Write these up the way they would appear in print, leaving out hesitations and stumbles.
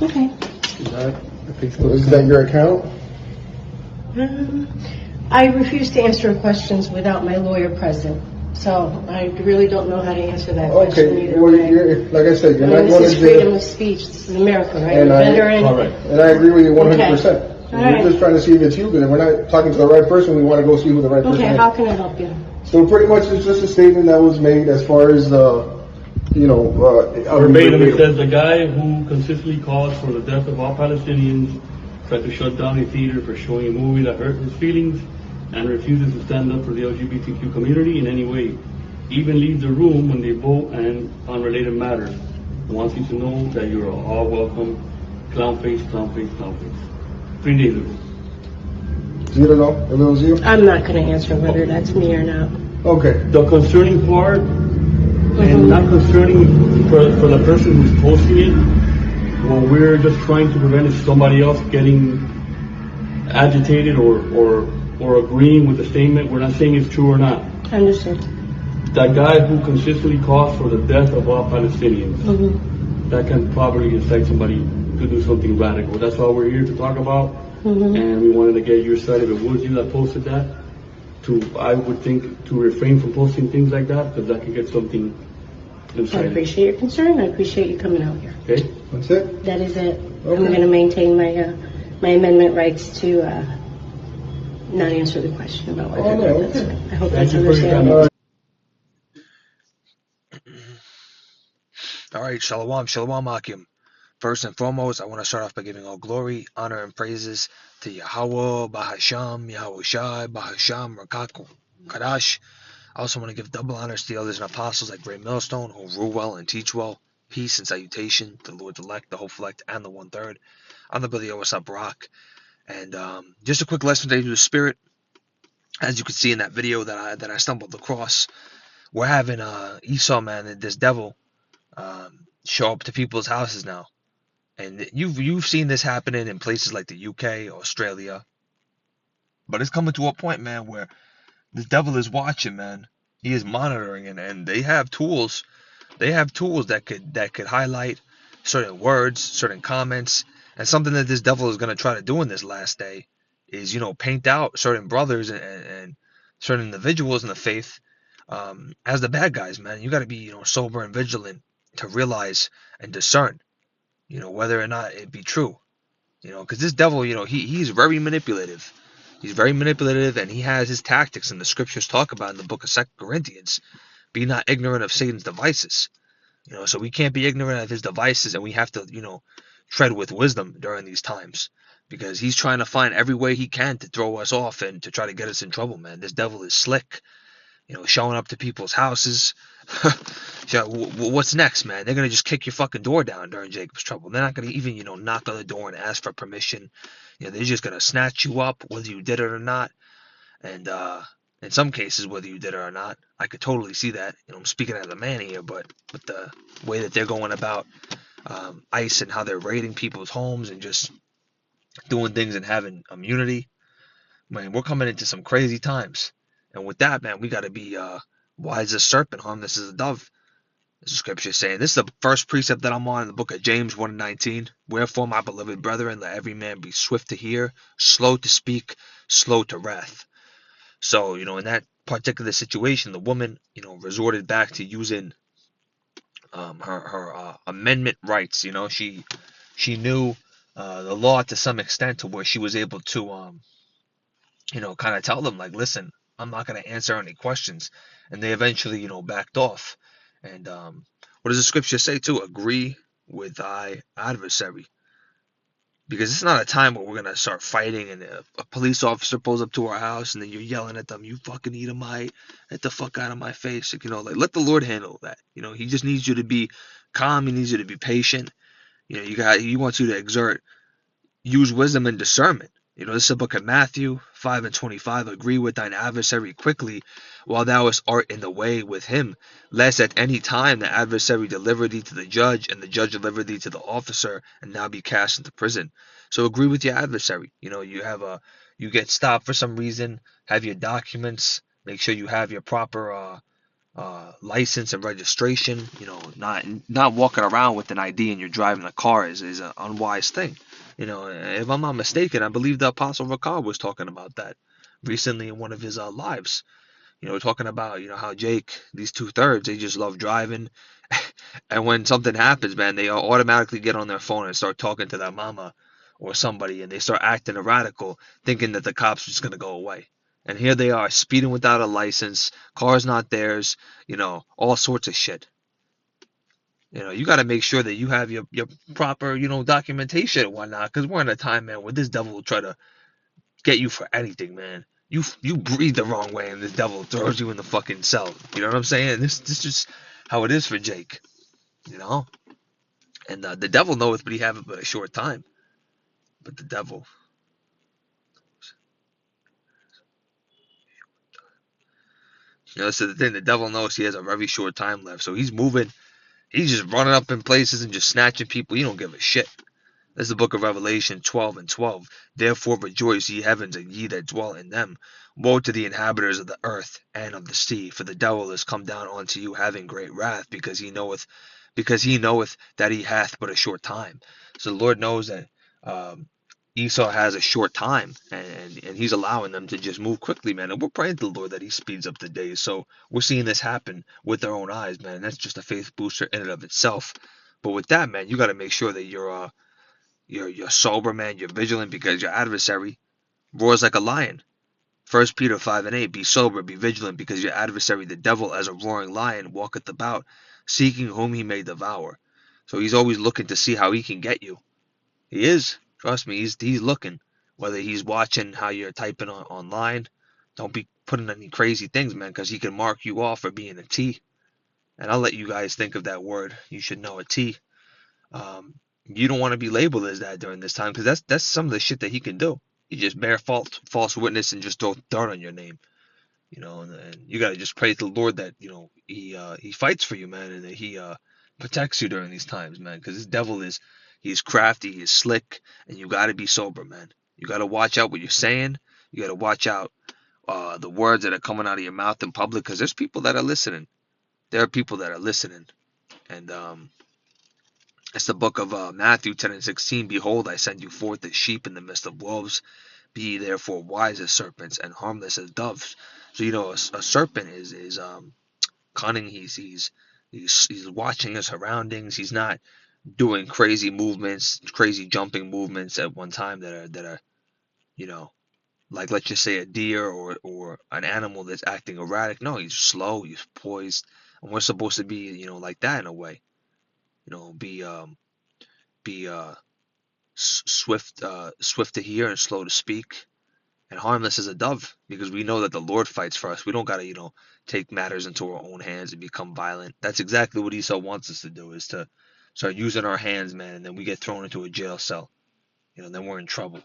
Okay. Is that your account? I refuse to answer questions without my lawyer present. So I really don't know how to answer that question either well, way. like I said, you're not going to This is freedom of speech. This is America, right? And I agree with you 100%. Okay. We're just trying to see if it's you, because we're not talking to the right person. We want to go see who the right person is. Okay, how can I help you? So pretty much it's just a statement that was made as far as verbatim, it says the guy who consistently calls for the death of all Palestinians tried to shut down a theater for showing a movie that hurt his feelings and refuses to stand up for the LGBTQ community in any way. Even leaves the room when they vote and on related matters. Wants you to know that you're all welcome. Clown face, clown face, clown face. 3 days ago. You don't know if it was you? I'm not going to answer whether that's me or not. Okay. The concerning part, and not concerning for the person who's posting it, what we're just trying to prevent is somebody else getting agitated or agreeing with the statement. We're not saying it's true or not. Understood. That guy who consistently calls for the death of all Palestinians, that can probably incite somebody to do something radical. That's all we're here to talk about. And we wanted to get your side. If it was you that posted that, I would think to refrain from posting things like that, because that could get something incited. I appreciate your concern. I appreciate you coming out here. Okay? That's it? That is it. Okay. I'm going to maintain my amendment rights to not answer the question about whether or not that's right. I hope that's understandable. All right, Shalom Akim. First and foremost, I want to start off by giving all glory, honor, and praises to Yahweh, Bahasham, Yahweh Shai, Bahasham, Rakat, Kadash. I also want to give double honors to the elders and apostles like Great Millstone, who rule well and teach well. Peace and salutation to the Lord's elect, the hopeful elect, and the 1/3. I'm the brother Yosef Barak. And just a quick lesson today to the spirit. As you can see in that video that I stumbled across, we're having Esau, man, this devil, show up to people's houses now. And you've seen this happening in places like the UK, Australia. But it's coming to a point, man, where the devil is watching, man. He is monitoring, and they have tools. They have tools that could highlight certain words, certain comments, and something that this devil is going to try to do in this last day is, paint out certain brothers and certain individuals in the faith as the bad guys, man. You got to be, sober and vigilant to realize and discern, whether or not it be true, because this devil, he's very manipulative. He's very manipulative, and he has his tactics, and the scriptures talk about in the book of 2 Corinthians. Be not ignorant of Satan's devices. So we can't be ignorant of his devices, and we have to, tread with wisdom during these times, because he's trying to find every way he can to throw us off and to try to get us in trouble, man. This devil is slick, showing up to people's houses. What's next, man? They're going to just kick your fucking door down during Jacob's trouble. They're not going to even, knock on the door and ask for permission. They're just going to snatch you up, whether you did it or not. And in some cases, whether you did it or not, I could totally see that. I'm speaking as a man here, but with the way that they're going about ICE and how they're raiding people's homes and just doing things and having immunity, man, we're coming into some crazy times. And with that, man, we got to be wise as a serpent, harmless as a dove. As the scripture is saying. This is the first precept that I'm on in the book of James 1:19. Wherefore, my beloved brethren, let every man be swift to hear, slow to speak, slow to wrath. So, in that particular situation, the woman, resorted back to using her amendment rights. She knew the law to some extent, to where she was able to, kind of tell them, like, listen, I'm not going to answer any questions. And they eventually, backed off. And what does the scripture say too? Agree with thy adversary. Because it's not a time where we're going to start fighting and a police officer pulls up to our house and then you're yelling at them, you fucking Edomite, get the fuck out of my face. Let the Lord handle that. He just needs you to be calm. He needs you to be patient. He wants you to use wisdom and discernment. This is the book of Matthew 5:25. Agree with thine adversary quickly, while thou art in the way with him, lest at any time the adversary deliver thee to the judge, and the judge deliver thee to the officer, and thou be cast into prison. So agree with your adversary. You get stopped for some reason, have your documents, make sure you have your proper license and registration. Not walking around with an ID and you're driving a car is an unwise thing. If I'm not mistaken, I believe the Apostle Ricard was talking about that recently in one of his lives. Talking about how Jake, these two-thirds, they just love driving, and when something happens, man, they automatically get on their phone and start talking to their mama or somebody, and they start acting radical, thinking that the cops are just gonna go away. And here they are, speeding without a license, car's not theirs, all sorts of shit. You got to make sure that you have your proper, documentation and whatnot, because we're in a time, man, where this devil will try to get you for anything, man. You breathe the wrong way, and this devil throws you in the fucking cell. You know what I'm saying? This is how it is for Jake. And the devil knoweth, but he have it but a short time. But the devil, so the thing, the devil knows he has a very short time left. So he's moving. He's just running up in places and just snatching people. He don't give a shit. That's the book of Revelation 12:12. Therefore rejoice, ye heavens, and ye that dwell in them. Woe to the inhabitants of the earth and of the sea, for the devil is come down unto you having great wrath, because he knoweth that he hath but a short time. So the Lord knows that Esau has a short time, and he's allowing them to just move quickly, man. And we're praying to the Lord that he speeds up the days. So we're seeing this happen with our own eyes, man. That's just a faith booster in and of itself. But with that, man, you got to make sure that you're sober, man. You're vigilant, because your adversary roars like a lion. 1 Peter 5:8. Be sober, be vigilant, because your adversary, the devil, as a roaring lion, walketh about, seeking whom he may devour. So he's always looking to see how he can get you. He is. Trust me, he's looking. Whether he's watching how you're typing online, don't be putting any crazy things, man, because he can mark you off for being a T. And I'll let you guys think of that word. You should know a T. You don't want to be labeled as that during this time, because that's some of the shit that he can do. He just bear false witness and just throw dirt on your name. And you got to just pray to the Lord that he fights for you, man, and that he protects you during these times, man, because this devil he's crafty, he's slick, and you got to be sober, man. You got to watch out what you're saying. You got to watch out the words that are coming out of your mouth in public, because there's people that are listening. There are people that are listening, and it's the book of Matthew 10:16. Behold, I send you forth as sheep in the midst of wolves. Be ye therefore wise as serpents and harmless as doves. So a serpent is cunning. He's watching his surroundings. He's not doing crazy movements, crazy jumping movements at one time that are like, let's just say, a deer or an animal that's acting erratic. No, he's slow. He's poised, and we're supposed to be like that in a way. Be swift to hear and slow to speak, and harmless as a dove, because we know that the Lord fights for us. We don't gotta take matters into our own hands and become violent. That's exactly what Esau wants us to do, is to start using our hands, man, and then we get thrown into a jail cell. Then we're in trouble.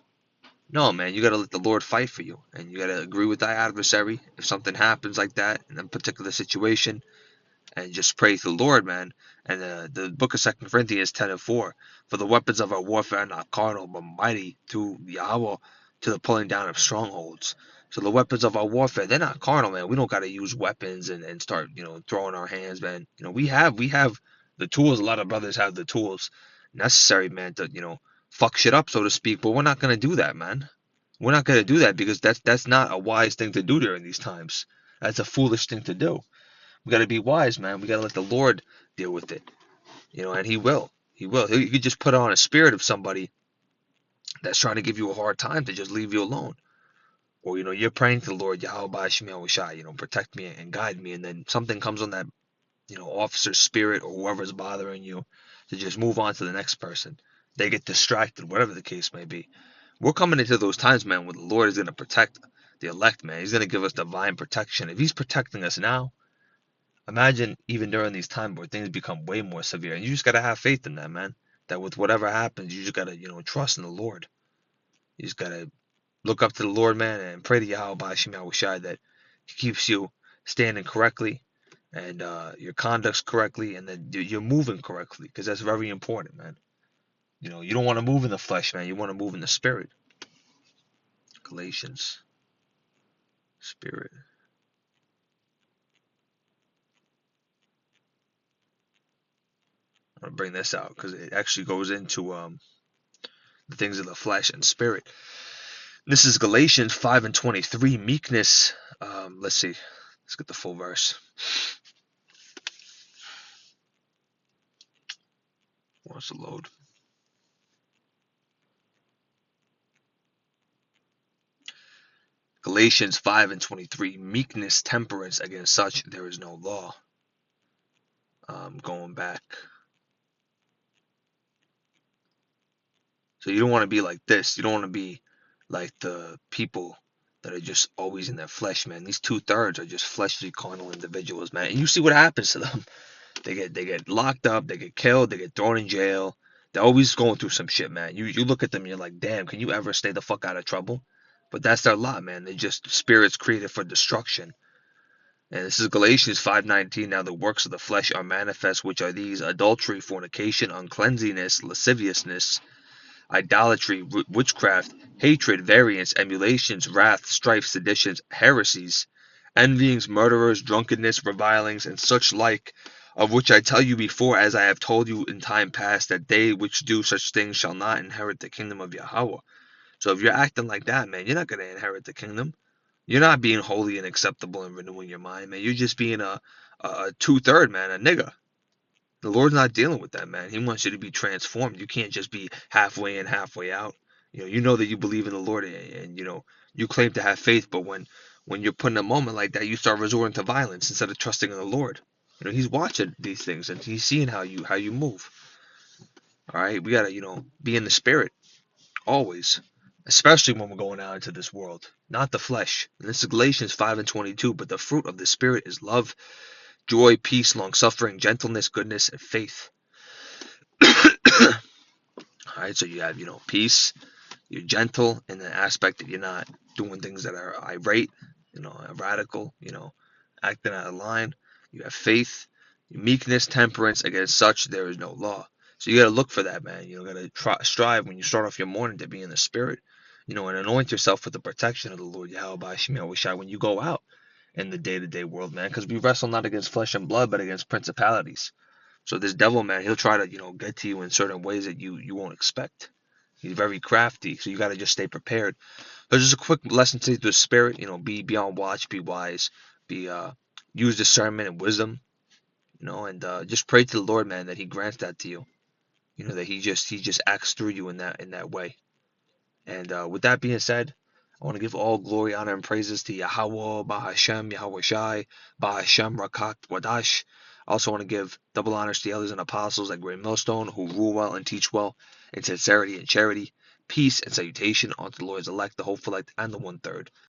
No, man, you gotta let the Lord fight for you, and you gotta agree with thy adversary if something happens like that in a particular situation, and just pray to the Lord, man. And the book of 2 Corinthians 10:4, for the weapons of our warfare are not carnal, but mighty through Yahweh to the pulling down of strongholds. So the weapons of our warfare, they're not carnal, man. We don't got to use weapons and start, throwing our hands, man. We have the tools. A lot of brothers have the tools necessary, man, to, fuck shit up, so to speak. But we're not going to do that, man. We're not going to do that, because that's not a wise thing to do during these times. That's a foolish thing to do. We got to be wise, man. We got to let the Lord deal with it, and He will. He will. He could just put on a spirit of somebody that's trying to give you a hard time to just leave you alone. Or, you're praying to the Lord, Yahweh Shai, protect me and guide me. And then something comes on that, officer's spirit or whoever's bothering you to just move on to the next person. They get distracted, whatever the case may be. We're coming into those times, man, where the Lord is going to protect the elect, man. He's going to give us divine protection. If He's protecting us now, imagine even during these times where things become way more severe. And you just got to have faith in that, man. That with whatever happens, you just got to, trust in the Lord. You just got to look up to the Lord, man, and pray to Yahweh Shai that He keeps you standing correctly and your conduct's correctly, and that you're moving correctly, because that's very important, man. You don't want to move in the flesh, man. You want to move in the spirit. Galatians, spirit. want to bring this out because it actually goes into the things of the flesh and spirit. This is Galatians 5:23. Meekness. Let's see. Let's get the full verse. Wants to load. Galatians 5:23. Meekness, temperance, against such there is no law. Going back. So you don't want to be like this. You don't want to be like the people that are just always in their flesh, man. These 2/3 are just fleshly, carnal individuals, man. And you see what happens to them. They get locked up, they get killed, they get thrown in jail. They're always going through some shit, man. You look at them and you're like, damn, can you ever stay the fuck out of trouble? But that's their lot, man. They're just spirits created for destruction. And this is Galatians 5:19. Now the works of the flesh are manifest, which are these: adultery, fornication, uncleanness, lasciviousness, idolatry, witchcraft, hatred, variance, emulations, wrath, strife, seditions, heresies, envyings, murderers, drunkenness, revilings, and such like, of which I tell you before, as I have told you in time past, that they which do such things shall not inherit the kingdom of Yahweh. So if you're acting like that, man, you're not going to inherit the kingdom. You're not being holy and acceptable and renewing your mind, man. You're just being a 2/3, man, a nigga. The Lord's not dealing with that, man. He wants you to be transformed. You can't just be halfway in, halfway out. You know that you believe in the Lord, and you claim to have faith, but when you're put in a moment like that, you start resorting to violence instead of trusting in the Lord. He's watching these things and he's seeing how you move. All right, we gotta be in the spirit always, especially when we're going out into this world, not the flesh. And this is Galatians 5:22. But the fruit of the Spirit is love, joy, peace, long-suffering, gentleness, goodness, and faith. All right, so you have peace. You're gentle in the aspect that you're not doing things that are irate, radical, acting out of line. You have faith, meekness, temperance. Against such there is no law. So you got to look for that, man. You got to strive when you start off your morning to be in the spirit, and anoint yourself with the protection of the Lord Yahweh B'Shem Yahushai when you go out in the day-to-day world, man. Because we wrestle not against flesh and blood, but against principalities. So this devil, man, he'll try to get to you in certain ways that you won't expect. He's very crafty, so you got to just stay prepared. But just a quick lesson to the spirit, be on watch, be wise, use discernment and wisdom, and just pray to the Lord, man, that He grants that to you. That He just acts through you in that way. And with that being said, I want to give all glory, honor, and praises to Yahweh, Bahashem, Yahweh Shai, Bahashem, Rakat, Wadash. I also want to give double honors to the elders and apostles like Great Millstone, who rule well and teach well in sincerity and charity, peace and salutation unto the Lord's elect, the hopeful elect, and the 1/3.